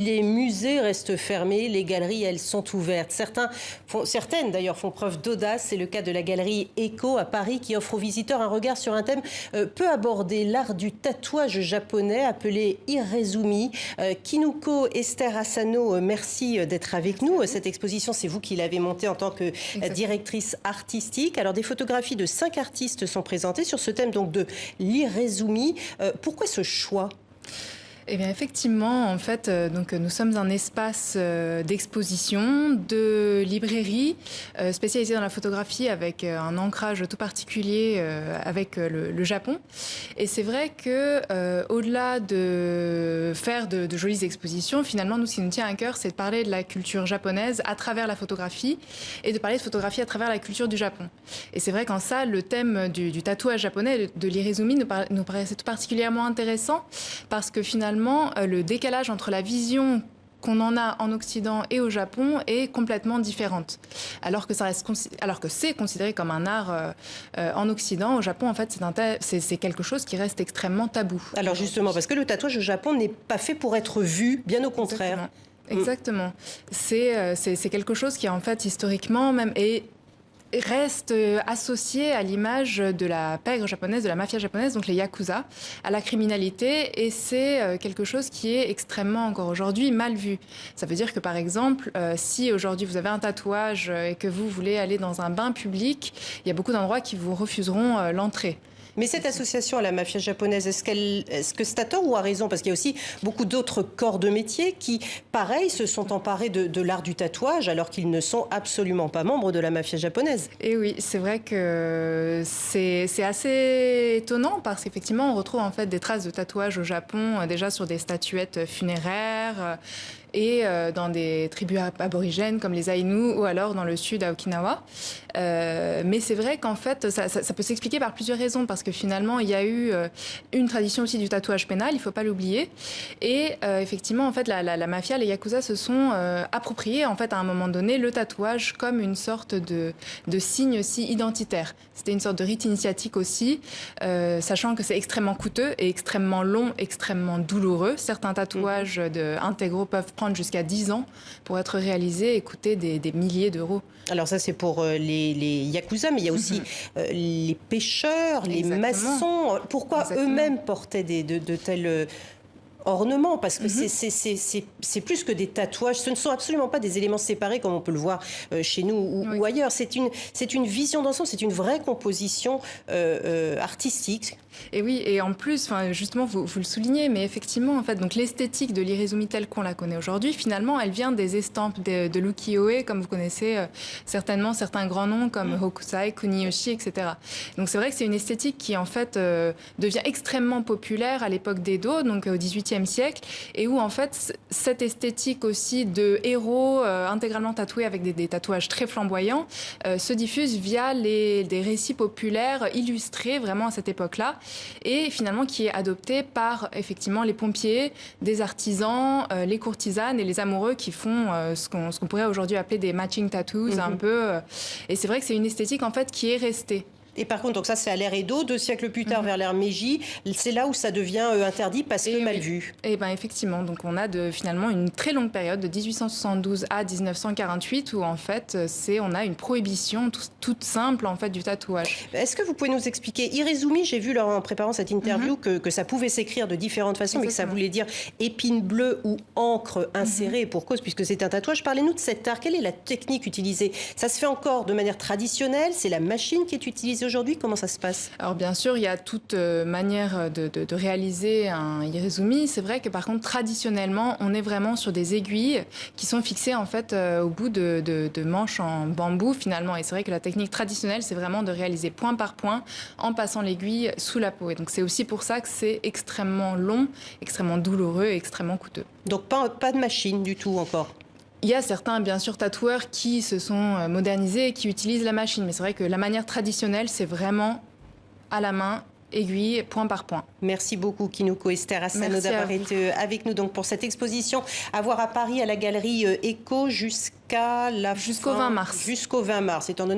Les musées restent fermés, les galeries, elles, sont ouvertes. Certaines d'ailleurs font preuve d'audace. C'est le cas de la galerie Echo à Paris qui offre aux visiteurs un regard sur un thème peu abordé, l'art du tatouage japonais appelé Irezumi. Kinuko Esther Asano, merci d'être avec nous. Cette exposition, c'est vous qui l'avez montée en tant que directrice artistique. Alors, des photographies de 5 artistes sont présentées sur ce thème donc de l'Irezumi. Pourquoi ce choix ? Eh bien, effectivement, en fait, donc, nous sommes un espace d'exposition, de librairie spécialisé dans la photographie avec un ancrage tout particulier avec le Japon. Et c'est vrai que au-delà de faire de jolies expositions, finalement, nous, ce qui nous tient à cœur, c'est de parler de la culture japonaise à travers la photographie et de parler de photographie à travers la culture du Japon. Et c'est vrai qu'en ça, le thème du tatouage japonais, de l'Irezumi, nous paraissait tout particulièrement intéressant parce que finalement, le décalage entre la vision qu'on en a en Occident et au Japon est complètement différente. Alors que c'est considéré comme un art en Occident, au Japon, en fait, c'est quelque chose qui reste extrêmement tabou. Alors justement, parce que le tatouage au Japon n'est pas fait pour être vu, bien au contraire. Exactement. C'est quelque chose qui, en fait, historiquement, même reste associé à l'image de la pègre japonaise, de la mafia japonaise, donc les yakuza, à la criminalité, et c'est quelque chose qui est extrêmement, encore aujourd'hui, mal vu. Ça veut dire que, par exemple, si aujourd'hui vous avez un tatouage et que vous voulez aller dans un bain public, il y a beaucoup d'endroits qui vous refuseront l'entrée. Mais cette association à la mafia japonaise, est-ce que c'est à tort ou à raison? Parce qu'il y a aussi beaucoup d'autres corps de métier qui, pareil, se sont emparés de l'art du tatouage alors qu'ils ne sont absolument pas membres de la mafia japonaise. Et oui, c'est vrai que c'est assez étonnant parce qu'effectivement, on retrouve en fait des traces de tatouage au Japon, déjà sur des statuettes funéraires et dans des tribus aborigènes comme les Aïnous ou alors dans le sud à Okinawa. Mais c'est vrai qu'en fait, ça peut s'expliquer par plusieurs raisons parce que finalement, il y a eu une tradition aussi du tatouage pénal, il ne faut pas l'oublier. Et effectivement, en fait, la mafia, les yakuza se sont appropriés en fait à un moment donné le tatouage comme une sorte de signe aussi identitaire. C'était une sorte de rite initiatique aussi, sachant que c'est extrêmement coûteux et extrêmement long, extrêmement douloureux. Certains tatouages intégraux peuvent prendre jusqu'à 10 ans pour être réalisés et coûter des milliers d'euros. Alors ça, c'est pour les yakuza, mais il y a aussi les pêcheurs, les maçons. Pourquoi eux-mêmes portaient de tels ornements? Parce que c'est plus que des tatouages. Ce ne sont absolument pas des éléments séparés comme on peut le voir chez nous ou ailleurs. C'est une vision d'ensemble, c'est une vraie composition artistique. Et oui, et en plus, justement, vous le soulignez, mais effectivement, en fait, donc l'esthétique de l'Irezumi telle qu'on la connaît aujourd'hui, finalement, elle vient des estampes de l'ukiyo-e, comme vous connaissez certainement certains grands noms comme Hokusai, Kuniyoshi, etc. Donc c'est vrai que c'est une esthétique qui, en fait, devient extrêmement populaire à l'époque d'Edo, donc au XVIIIe siècle, et où, en fait, cette esthétique aussi de héros intégralement tatoués avec des tatouages très flamboyants se diffuse via des récits populaires illustrés vraiment à cette époque-là, et finalement qui est adopté par effectivement les pompiers, des artisans, les courtisanes et les amoureux qui font ce qu'on pourrait aujourd'hui appeler des matching tattoos un peu. Et c'est vrai que c'est une esthétique en fait qui est restée. Et par contre, donc ça c'est à l'ère Edo, 2 siècles plus tard vers l'ère Meiji, c'est là où ça devient interdit parce que mal vu. Et bien effectivement, donc on a finalement une très longue période de 1872 à 1948 où en fait on a une prohibition toute simple en fait du tatouage. Est-ce que vous pouvez nous expliquer Irezumi, j'ai vu en préparant cette interview que ça pouvait s'écrire de différentes façons, mais que ça voulait dire épine bleue ou encre insérée pour cause puisque c'est un tatouage. Parlez-nous de cet art, quelle est la technique utilisée? Ça se fait encore de manière traditionnelle, c'est la machine qui est utilisée aujourd'hui, comment ça se passe? Alors bien sûr, il y a toute manière de réaliser un Irezumi. C'est vrai que par contre, traditionnellement, on est vraiment sur des aiguilles qui sont fixées en fait au bout de manches en bambou finalement. Et c'est vrai que la technique traditionnelle, c'est vraiment de réaliser point par point en passant l'aiguille sous la peau. Et donc c'est aussi pour ça que c'est extrêmement long, extrêmement douloureux et extrêmement coûteux. Donc pas de machine du tout encore? Il y a certains, bien sûr, tatoueurs qui se sont modernisés et qui utilisent la machine. Mais c'est vrai que la manière traditionnelle, c'est vraiment à la main, aiguille, point par point. Merci beaucoup, Kinuko Esther Asano, d'avoir été avec nous donc, pour cette exposition à voir à Paris, à la galerie Echo, jusqu'au 20 mars. Jusqu'au 20 mars, étant donné